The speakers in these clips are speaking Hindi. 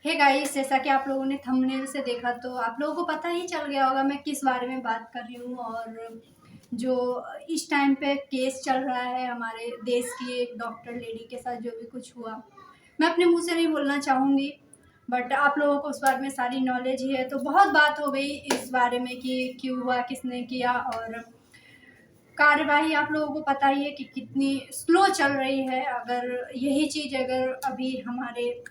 हे गाइस, जैसा कि आप लोगों ने थंबनेल से देखा तो आप लोगों को पता ही चल गया होगा मैं किस बारे में बात कर रही हूँ। और जो इस टाइम पे केस चल रहा है हमारे देश की एक डॉक्टर लेडी के साथ जो भी कुछ हुआ, मैं अपने मुंह से नहीं बोलना चाहूँगी, बट आप लोगों को उस बारे में सारी नॉलेज ही है। तो बहुत बात हो गई इस बारे में कि क्यों हुआ, किसने किया, और कार्यवाही आप लोगों को पता ही है कि कितनी स्लो चल रही है। अगर यही चीज़ अगर अभी हमारे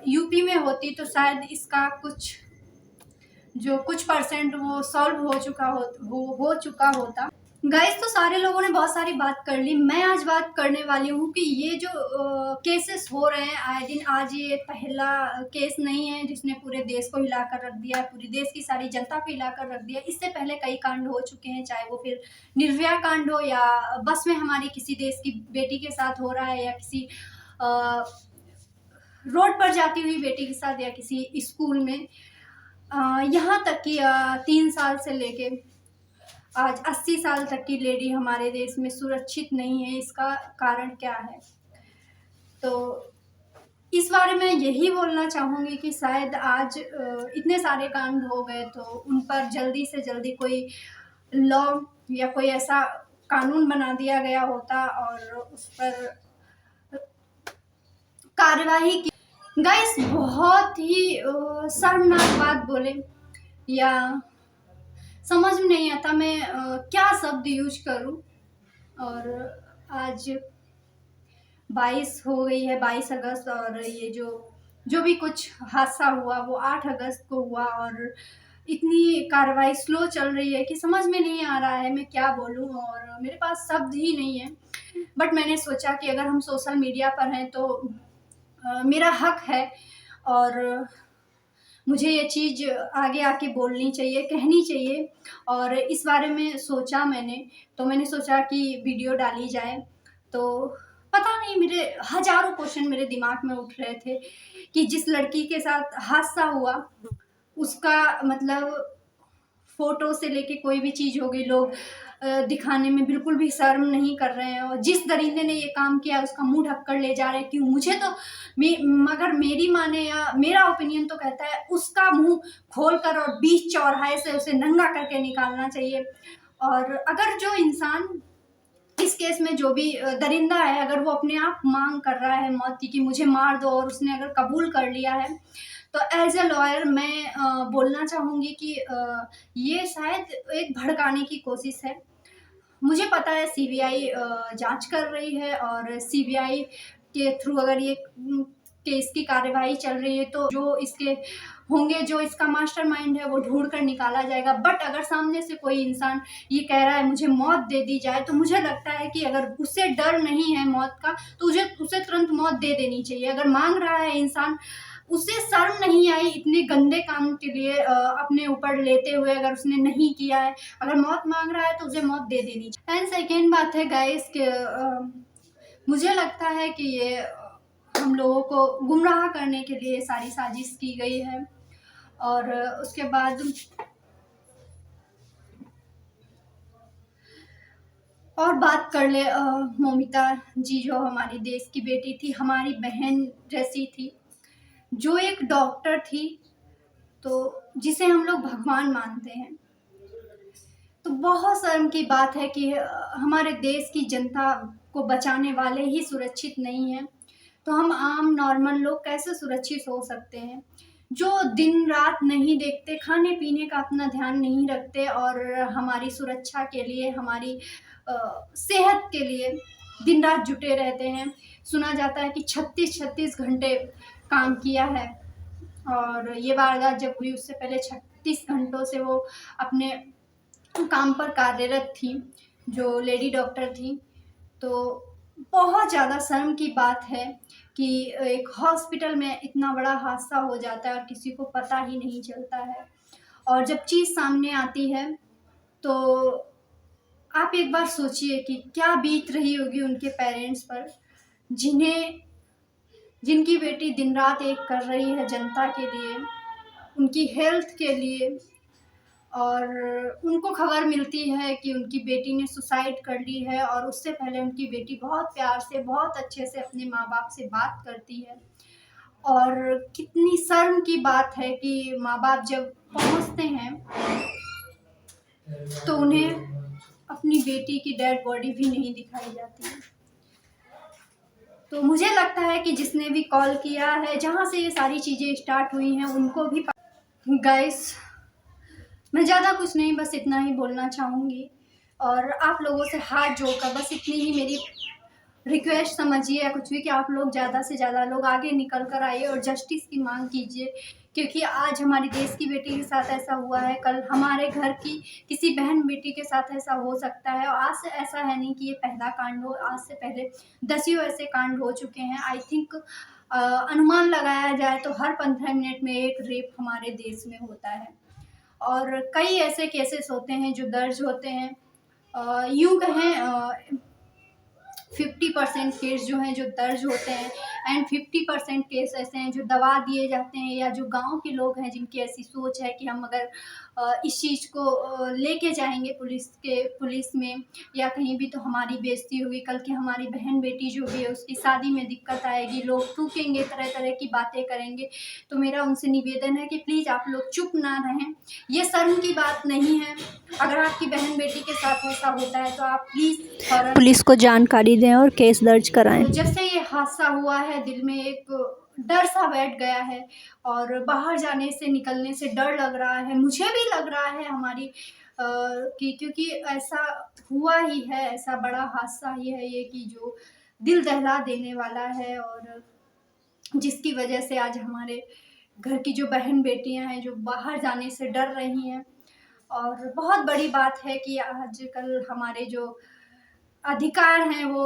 यूपी में होती तो शायद इसका कुछ परसेंट वो सॉल्व हो चुका होता। गाइस, तो सारे लोगों ने बहुत सारी बात कर ली। मैं आज बात करने वाली हूँ कि ये जो केसेस हो रहे हैं आए दिन, आज ये पहला केस नहीं है जिसने पूरे देश को हिलाकर रख दिया, पूरी देश की सारी जनता को हिलाकर रख दिया। इससे पहले कई कांड हो चुके हैं, चाहे वो फिर निर्भया कांड हो या बस में हमारी किसी देश की बेटी के साथ हो रहा है, या किसी रोड पर जाती हुई बेटी के साथ, या किसी स्कूल में। यहाँ तक कि 3 साल से लेके आज 80 साल तक की लेडी हमारे देश में सुरक्षित नहीं है। इसका कारण क्या है? तो इस बारे में यही बोलना चाहूँगी कि शायद आज इतने सारे कांड हो गए तो उन पर जल्दी से जल्दी कोई लॉ या कोई ऐसा कानून बना दिया गया होता और उस पर कार्यवाही की। गाइस, बहुत ही शर्मनाक बात बोले या समझ में नहीं आता मैं क्या शब्द यूज करूं। और आज 22 हो गई है, 22 अगस्त, और ये जो भी कुछ हादसा हुआ वो 8 अगस्त को हुआ। और इतनी कार्रवाई स्लो चल रही है कि समझ में नहीं आ रहा है मैं क्या बोलूं, और मेरे पास शब्द ही नहीं है। बट मैंने सोचा कि अगर हम सोशल मीडिया पर हैं तो मेरा हक है और मुझे ये चीज़ आगे आके बोलनी चाहिए, कहनी चाहिए। और इस बारे में सोचा मैंने सोचा कि वीडियो डाली जाए। तो पता नहीं, मेरे हज़ारों क्वेश्चन मेरे दिमाग में उठ रहे थे कि जिस लड़की के साथ हादसा हुआ उसका मतलब फ़ोटो से लेके कोई भी चीज़ हो गई, लोग दिखाने में बिल्कुल भी शर्म नहीं कर रहे हैं। और जिस दरिंदे ने ये काम किया उसका मुंह ढक कर ले जा रहे हैं। क्यों? मुझे तो मगर मेरी माने या मेरा ओपिनियन तो कहता है उसका मुंह खोल कर और बीच चौराहे से उसे नंगा करके निकालना चाहिए। और अगर जो इंसान इस केस में जो भी दरिंदा है, अगर वो अपने आप मांग कर रहा है मौत की कि मुझे मार दो, और उसने अगर कबूल कर लिया है, तो एज ए लॉयर मैं बोलना चाहूँगी कि ये शायद एक भड़काने की कोशिश है। मुझे पता है सीबीआई जांच कर रही है, और सीबीआई के थ्रू अगर ये केस की कार्यवाही चल रही है तो जो इसके होंगे, जो इसका मास्टरमाइंड है, वो ढूंढ कर निकाला जाएगा। बट अगर सामने से कोई इंसान ये कह रहा है मुझे मौत दे दी जाए, तो मुझे लगता है कि अगर उससे डर नहीं है मौत का तो उसे तुरंत मौत दे देनी चाहिए। अगर मांग रहा है इंसान, उसे शर्म नहीं आई इतने गंदे काम के लिए अपने ऊपर लेते हुए, अगर उसने नहीं किया है, अगर मौत मांग रहा है तो उसे मौत दे देनी चाहिए। एंड सेकेंड बात है गाइस कि मुझे लगता है कि ये हम लोगों को गुमराह करने के लिए सारी साजिश की गई है। और उसके बाद और बात कर ले मौमिता जी, जो हमारी देश की बेटी थी, हमारी बहन जैसी थी, जो एक डॉक्टर थी, तो जिसे हम लोग भगवान मानते हैं। तो बहुत शर्म की बात है कि हमारे देश की जनता को बचाने वाले ही सुरक्षित नहीं हैं, तो हम आम नॉर्मल लोग कैसे सुरक्षित हो सकते हैं? जो दिन रात नहीं देखते, खाने पीने का अपना ध्यान नहीं रखते, और हमारी सुरक्षा के लिए, हमारी सेहत के लिए दिन रात जुटे रहते हैं। सुना जाता है कि 36-36 घंटे काम किया है, और ये वारदात जब हुई उससे पहले 36 घंटों से वो अपने काम पर कार्यरत थी, जो लेडी डॉक्टर थी। तो बहुत ज़्यादा शर्म की बात है कि एक हॉस्पिटल में इतना बड़ा हादसा हो जाता है और किसी को पता ही नहीं चलता है। और जब चीज़ सामने आती है तो आप एक बार सोचिए कि क्या बीत रही होगी उनके पेरेंट्स पर, जिनकी बेटी दिन रात एक कर रही है जनता के लिए, उनकी हेल्थ के लिए, और उनको खबर मिलती है कि उनकी बेटी ने सुसाइड कर ली है। और उससे पहले उनकी बेटी बहुत प्यार से, बहुत अच्छे से अपने माँ बाप से बात करती है, और कितनी शर्म की बात है कि माँ बाप जब पहुँचते हैं तो उन्हें अपनी बेटी की डेड बॉडी भी नहीं दिखाई जाती है। तो मुझे लगता है कि जिसने भी कॉल किया है, जहाँ से ये सारी चीज़ें स्टार्ट हुई हैं, उनको भी गाइस, मैं ज़्यादा कुछ नहीं, बस इतना ही बोलना चाहूँगी और आप लोगों से हाथ जोड़कर बस इतनी ही मेरी रिक्वेस्ट समझिए या कुछ भी, कि आप लोग ज़्यादा से ज़्यादा लोग आगे निकल कर आइए और जस्टिस की मांग कीजिए। क्योंकि आज हमारी देश की बेटी के साथ ऐसा हुआ है, कल हमारे घर की किसी बहन बेटी के साथ ऐसा हो सकता है। और आज से ऐसा है नहीं कि ये पहला कांड हो, आज से पहले दसियों ऐसे कांड हो चुके हैं। आई थिंक अनुमान लगाया जाए तो हर 15 मिनट में एक रेप हमारे देश में होता है और कई ऐसे केसेस होते हैं जो दर्ज होते हैं। यूँ कहें 50% केस जो हैं जो दर्ज होते हैं एंड 50% केस ऐसे हैं जो दबा दिए जाते हैं, या जो गांव के लोग हैं जिनकी ऐसी सोच है कि हम अगर इस चीज़ को लेके जाएंगे पुलिस में या कहीं भी तो हमारी बेइज्जती होगी, कल की हमारी बहन बेटी जो भी है उसकी शादी में दिक्कत आएगी, लोग थूकेंगे, तरह तरह की बातें करेंगे। तो मेरा उनसे निवेदन है कि प्लीज़ आप लोग चुप ना रहें, ये शर्म की बात नहीं है। अगर आपकी बहन बेटी के साथ ऐसा होता है तो आप प्लीज़ पुलिस को जानकारी दें और केस दर्ज कराएं। तो जब से ये हादसा हुआ है, दिल में एक डर सा बैठ गया है और बाहर जाने से, निकलने से डर लग रहा है। मुझे भी लग रहा है हमारी कि क्योंकि ऐसा हुआ ही है, ऐसा बड़ा हादसा ही है ये कि जो दिल दहला देने वाला है और जिसकी वजह से आज हमारे घर की जो बहन बेटियां हैं जो बाहर जाने से डर रही हैं। और बहुत बड़ी बात है कि आजकल हमारे जो अधिकार हैं वो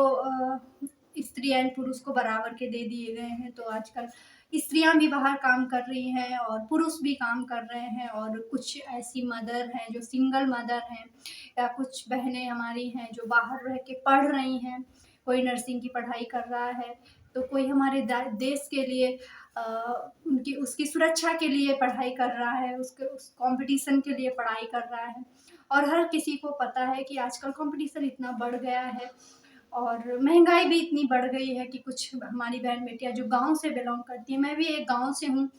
स्त्री एंड पुरुष को बराबर के दे दिए गए हैं। तो आजकल स्त्रियां भी बाहर काम कर रही हैं और पुरुष भी काम कर रहे हैं और कुछ ऐसी मदर हैं जो सिंगल मदर हैं, या कुछ बहनें हमारी हैं जो बाहर रह के पढ़ रही हैं। कोई नर्सिंग की पढ़ाई कर रहा है, तो कोई हमारे देश के लिए उनकी उसकी सुरक्षा के लिए पढ़ाई कर रहा है, उसके उस कंपटीशन के लिए पढ़ाई कर रहा है। और हर किसी को पता है कि आजकल कंपटीशन इतना बढ़ गया है और महंगाई भी इतनी बढ़ गई है कि कुछ हमारी बहन बेटियां जो गांव से बिलोंग करती हैं, मैं भी एक गांव से हूँ,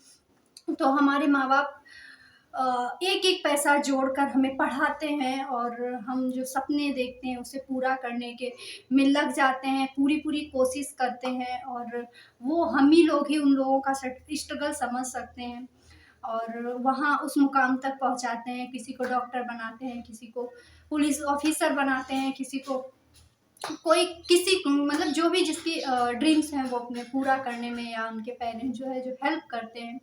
तो हमारे माँ बाप एक एक पैसा जोड़कर हमें पढ़ाते हैं और हम जो सपने देखते हैं उसे पूरा करने के में लग जाते हैं, पूरी पूरी कोशिश करते हैं और वो हम ही लोग ही उन लोगों का स्ट्रगल समझ सकते हैं और वहाँ उस मुकाम तक पहुँचाते हैं। किसी को डॉक्टर बनाते हैं, किसी को पुलिस ऑफिसर बनाते हैं, किसी को कोई किसी मतलब जो भी जिसकी ड्रीम्स हैं वो अपने पूरा करने में, या उनके पेरेंट्स जो है जो हेल्प करते हैं।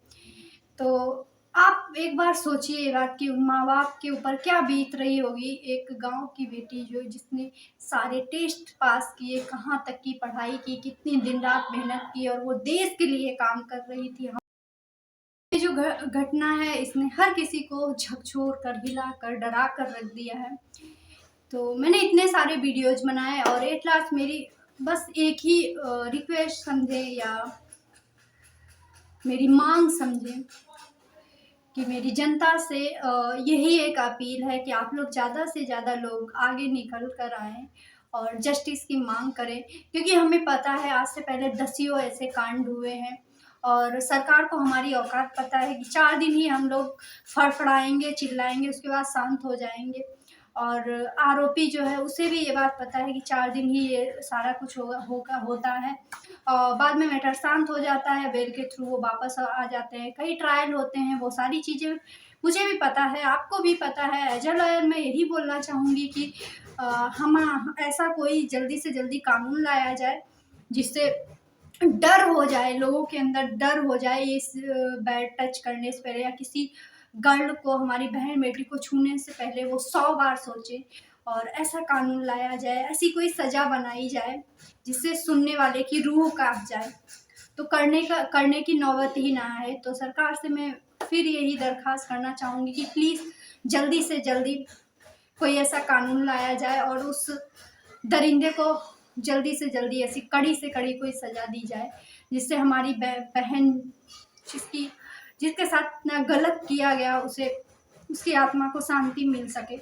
तो आप एक बार सोचिए ये बात कि माँ बाप के ऊपर क्या बीत रही होगी। एक गांव की बेटी जो जिसने सारे टेस्ट पास किए, कहाँ तक की पढ़ाई की, कितनी दिन रात मेहनत की और वो देश के लिए काम कर रही थी। ये जो घटना है इसने हर किसी को झकझोर कर, हिला कर, डरा कर रख दिया है। तो मैंने इतने सारे वीडियोज बनाए और एट लास्ट मेरी बस एक ही रिक्वेस्ट समझे या मेरी मांग समझे कि मेरी जनता से यही एक अपील है कि आप लोग ज़्यादा से ज़्यादा लोग आगे निकल कर आएँ और जस्टिस की मांग करें। क्योंकि हमें पता है आज से पहले दसियों ऐसे कांड हुए हैं और सरकार को हमारी औकात पता है कि 4 दिन ही हम लोग फड़फड़ाएंगे, चिल्लाएंगे, उसके बाद शांत हो जाएंगे। और आरोपी जो है उसे भी ये बात पता है कि 4 दिन ही ये सारा कुछ होता है और बाद में मैटर शांत हो जाता है, बेल के थ्रू वो वापस आ जाते हैं। कई ट्रायल होते हैं, वो सारी चीज़ें मुझे भी पता है, आपको भी पता है। एज अ लॉयर मैं यही बोलना चाहूँगी कि हम ऐसा कोई जल्दी से जल्दी कानून लाया जाए जिससे डर हो जाए, लोगों के अंदर डर हो जाए इस बैड टच करने से पहले, या किसी गर्ल को, हमारी बहन बेटी को छूने से पहले वो 100 बार सोचे। और ऐसा कानून लाया जाए, ऐसी कोई सज़ा बनाई जाए जिससे सुनने वाले की रूह काँप जाए, तो करने की नौबत ही ना आए। तो सरकार से मैं फिर यही दरख्वास्त करना चाहूँगी कि प्लीज़ जल्दी से जल्दी कोई ऐसा कानून लाया जाए और उस दरिंदे को जल्दी से जल्दी ऐसी कड़ी से कड़ी कोई सज़ा दी जाए जिससे हमारी बहन जिसके साथ इतना गलत किया गया उसे, उसकी आत्मा को शांति मिल सके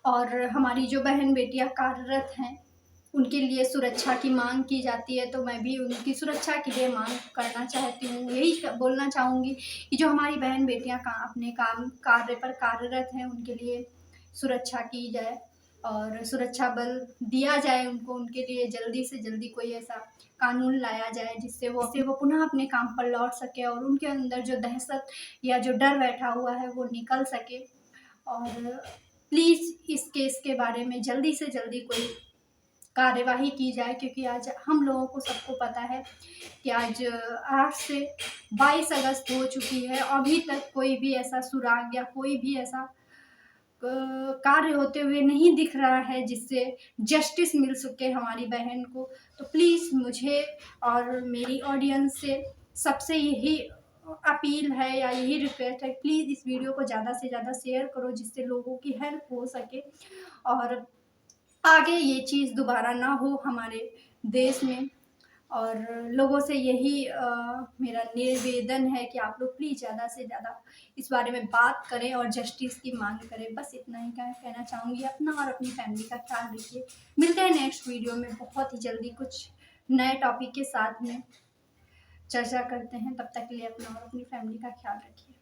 और हमारी जो बहन बेटियां कार्यरत हैं उनके लिए सुरक्षा की मांग की जाती है, तो मैं भी उनकी सुरक्षा के लिए मांग करना चाहती हूँ। यही बोलना चाहूँगी कि जो हमारी बहन बेटियाँ अपने काम कार्य पर कार्यरत हैं, उनके लिए सुरक्षा की जाए और सुरक्षा बल दिया जाए उनको। उनके लिए जल्दी से जल्दी कोई ऐसा कानून लाया जाए जिससे वो पुनः अपने काम पर लौट सके और उनके अंदर जो दहशत या जो डर बैठा हुआ है वो निकल सके। और प्लीज़ इस केस के बारे में जल्दी से जल्दी कोई कार्यवाही की जाए, क्योंकि आज हम लोगों को सबको पता है कि आज 8 से 22 अगस्त हो चुकी है, अभी तक कोई भी ऐसा सुराग या कोई भी ऐसा कार्य होते हुए नहीं दिख रहा है जिससे जस्टिस मिल सके हमारी बहन को। तो प्लीज़ मुझे और मेरी ऑडियंस से सबसे यही अपील है या यही रिक्वेस्ट है, प्लीज़ इस वीडियो को ज़्यादा से ज़्यादा शेयर करो जिससे लोगों की हेल्प हो सके और आगे ये चीज़ दोबारा ना हो हमारे देश में। और लोगों से यही मेरा निवेदन है कि आप लोग प्लीज़ ज़्यादा से ज़्यादा इस बारे में बात करें और जस्टिस की मांग करें। बस इतना ही कहना चाहूँगी। अपना और अपनी फैमिली का ख्याल रखिए। मिलते हैं नेक्स्ट वीडियो में बहुत ही जल्दी कुछ नए टॉपिक के साथ में चर्चा करते हैं। तब तक के लिए अपना और अपनी फैमिली का ख्याल रखिए।